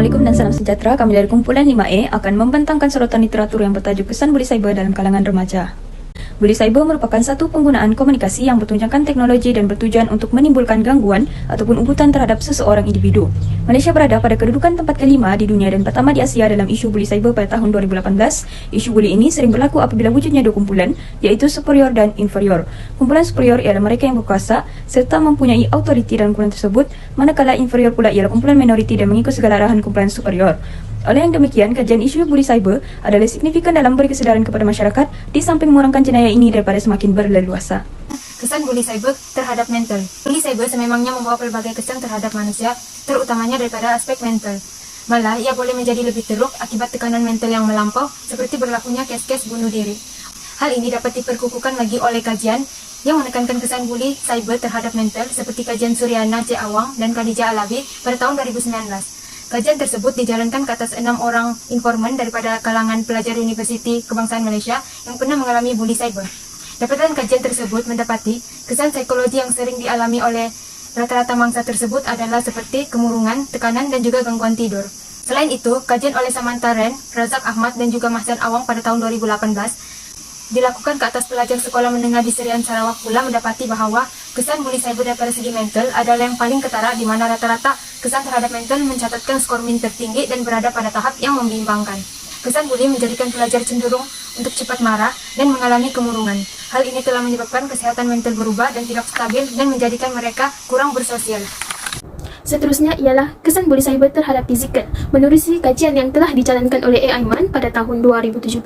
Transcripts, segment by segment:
Assalamualaikum dan salam sejahtera. Kami dari kumpulan 5E akan membentangkan sorotan literatur yang bertajuk Kesan Buli Cyber dalam kalangan remaja. Buli cyber merupakan satu penggunaan komunikasi yang bertunjangkan teknologi dan bertujuan untuk menimbulkan gangguan ataupun ugutan terhadap seseorang individu. Malaysia berada pada kedudukan tempat kelima di dunia dan pertama di Asia dalam isu buli cyber pada tahun 2018. Isu buli ini sering berlaku apabila wujudnya dua kumpulan, iaitu superior dan inferior. Kumpulan superior ialah mereka yang berkuasa serta mempunyai autoriti dalam kumpulan tersebut, manakala inferior pula ialah kumpulan minoriti dan mengikut segala arahan kumpulan superior. Oleh yang demikian, kajian isu buli cyber adalah signifikan dalam beri kesedaran kepada masyarakat di samping mengurangkan jenayah ini daripada semakin berleluasa. Kesan buli cyber terhadap mental. Buli cyber sememangnya membawa pelbagai kesan terhadap manusia, terutamanya daripada aspek mental. Malah, ia boleh menjadi lebih teruk akibat tekanan mental yang melampau, seperti berlakunya kes-kes bunuh diri. Hal ini dapat diperkukuhkan lagi oleh kajian yang menekankan kesan buli cyber terhadap mental, seperti kajian Suryana C. Awang dan Khadijah Alawi pada tahun 2019. Kajian tersebut dijalankan ke atas 6 orang informan daripada kalangan pelajar Universiti Kebangsaan Malaysia yang pernah mengalami buli cyber. Dapatan kajian tersebut mendapati kesan psikologi yang sering dialami oleh rata-rata mangsa tersebut adalah seperti kemurungan, tekanan dan juga gangguan tidur. Selain itu, kajian oleh Samantha Ren, Razak Ahmad dan juga Mahsan Awang pada tahun 2018 dilakukan ke atas pelajar sekolah menengah di Serian Sarawak pula mendapati bahawa kesan buli cyber daripada segi mental adalah yang paling ketara, di mana rata-rata kesan terhadap mental mencatatkan skor min tertinggi dan berada pada tahap yang membimbangkan. Kesan buli menjadikan pelajar cenderung untuk cepat marah dan mengalami kemurungan. Hal ini telah menyebabkan kesehatan mental berubah dan tidak stabil dan menjadikan mereka kurang bersosial. Seterusnya ialah kesan buli cyber terhadap fizikal. Menerusi kajian yang telah dijalankan oleh A. Aiman pada tahun 2017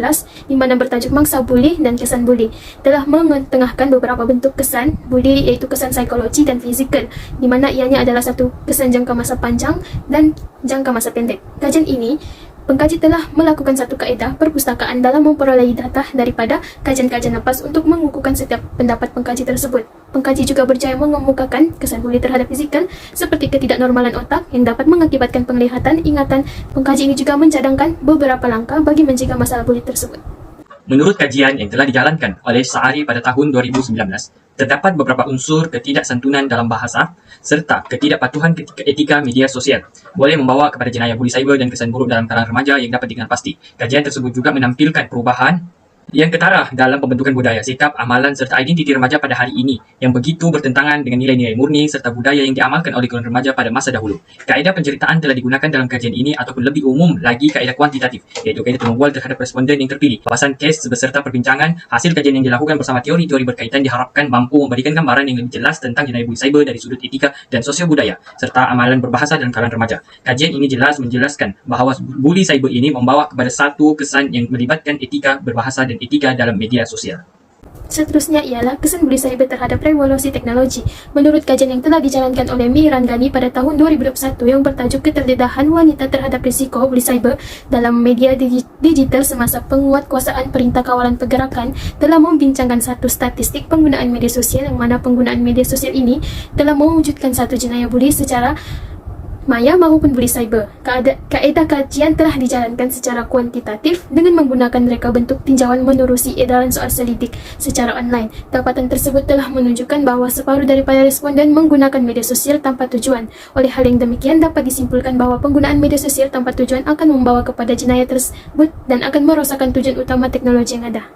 di mana bertajuk Mangsa Buli dan Kesan Buli, telah mengetengahkan beberapa bentuk kesan buli, iaitu kesan psikologi dan fizikal, di mana ianya adalah satu kesan jangka masa panjang dan jangka masa pendek. Kajian ini, pengkaji telah melakukan satu kaedah perpustakaan dalam memperolehi data daripada kajian-kajian lepas untuk mengukuhkan setiap pendapat pengkaji tersebut. Pengkaji juga berjaya mengemukakan kesan buli terhadap fizikal seperti ketidaknormalan otak yang dapat mengakibatkan penglihatan ingatan. Pengkaji ini juga mencadangkan beberapa langkah bagi mencegah masalah buli tersebut. Menurut kajian yang telah dijalankan oleh Saari pada tahun 2019, terdapat beberapa unsur ketidaksantunan dalam bahasa serta ketidakpatuhan etika media sosial boleh membawa kepada jenayah buli cyber dan kesan buruk dalam kalangan remaja yang dapat dikenal pasti. Kajian tersebut juga menampilkan perubahan yang ketara dalam pembentukan budaya, sikap, amalan serta identiti remaja pada hari ini yang begitu bertentangan dengan nilai-nilai murni serta budaya yang diamalkan oleh golongan remaja pada masa dahulu. Kaedah penceritaan telah digunakan dalam kajian ini ataupun lebih umum lagi kaedah kuantitatif, iaitu kaedah temubual terhadap responden yang terpilih. Papasan kes beserta perbincangan hasil kajian yang dilakukan bersama teori-teori berkaitan diharapkan mampu memberikan gambaran yang lebih jelas tentang jenayah buli cyber dari sudut etika dan sosio budaya serta amalan berbahasa dalam kalangan remaja. Kajian ini jelas menjelaskan bahawa buli cyber ini membawa kepada satu kesan yang melibatkan etika berbahasa dan etika dalam media sosial. Seterusnya ialah kesan buli cyber terhadap revolusi teknologi. Menurut kajian yang telah dijalankan oleh Mirandani pada tahun 2021 yang bertajuk Keterdedahan Wanita Terhadap Risiko Buli Cyber dalam Media Digital Semasa Penguatkuasaan Perintah Kawalan Pergerakan, telah membincangkan satu statistik penggunaan media sosial yang mana penggunaan media sosial ini telah mewujudkan satu jenayah buli secara maya maupun buli cyber. Kaedah kajian telah dijalankan secara kuantitatif dengan menggunakan reka bentuk tinjauan menerusi edaran soal selidik secara online. Dapatan tersebut telah menunjukkan bahawa separuh daripada responden menggunakan media sosial tanpa tujuan. Oleh hal yang demikian, dapat disimpulkan bahawa penggunaan media sosial tanpa tujuan akan membawa kepada jenayah tersebut dan akan merosakkan tujuan utama teknologi yang ada.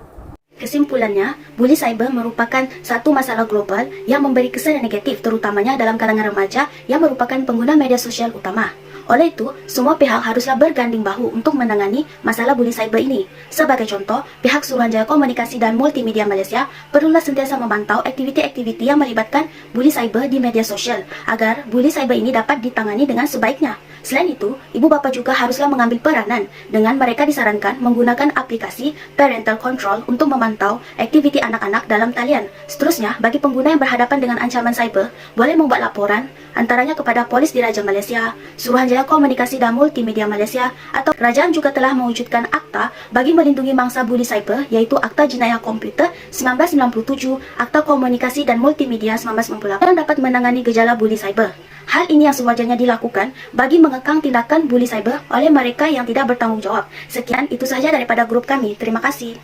Kesimpulannya, buli cyber merupakan satu masalah global yang memberi kesan yang negatif, terutamanya dalam kalangan remaja yang merupakan pengguna media sosial utama. Oleh itu, semua pihak haruslah berganding bahu untuk menangani masalah buli cyber ini. Sebagai contoh, pihak Suruhanjaya Komunikasi dan Multimedia Malaysia perlulah sentiasa memantau aktiviti-aktiviti yang melibatkan buli cyber di media sosial agar buli cyber ini dapat ditangani dengan sebaiknya. Selain itu, ibu bapa juga haruslah mengambil peranan dengan mereka disarankan menggunakan aplikasi parental control untuk memantau aktiviti anak-anak dalam talian. Seterusnya, bagi pengguna yang berhadapan dengan ancaman cyber, boleh membuat laporan antaranya kepada Polis Diraja Malaysia, Suruhanjaya Komunikasi dan Multimedia Malaysia, atau kerajaan juga telah mewujudkan akta bagi melindungi mangsa buli cyber, iaitu Akta Jenayah Komputer 1997, Akta Komunikasi dan Multimedia 1998 yang dapat menangani gejala buli cyber. Hal ini yang sewajarnya dilakukan bagi mengekang tindakan buli cyber oleh mereka yang tidak bertanggungjawab. Sekian, itu sahaja daripada grup kami. Terima kasih.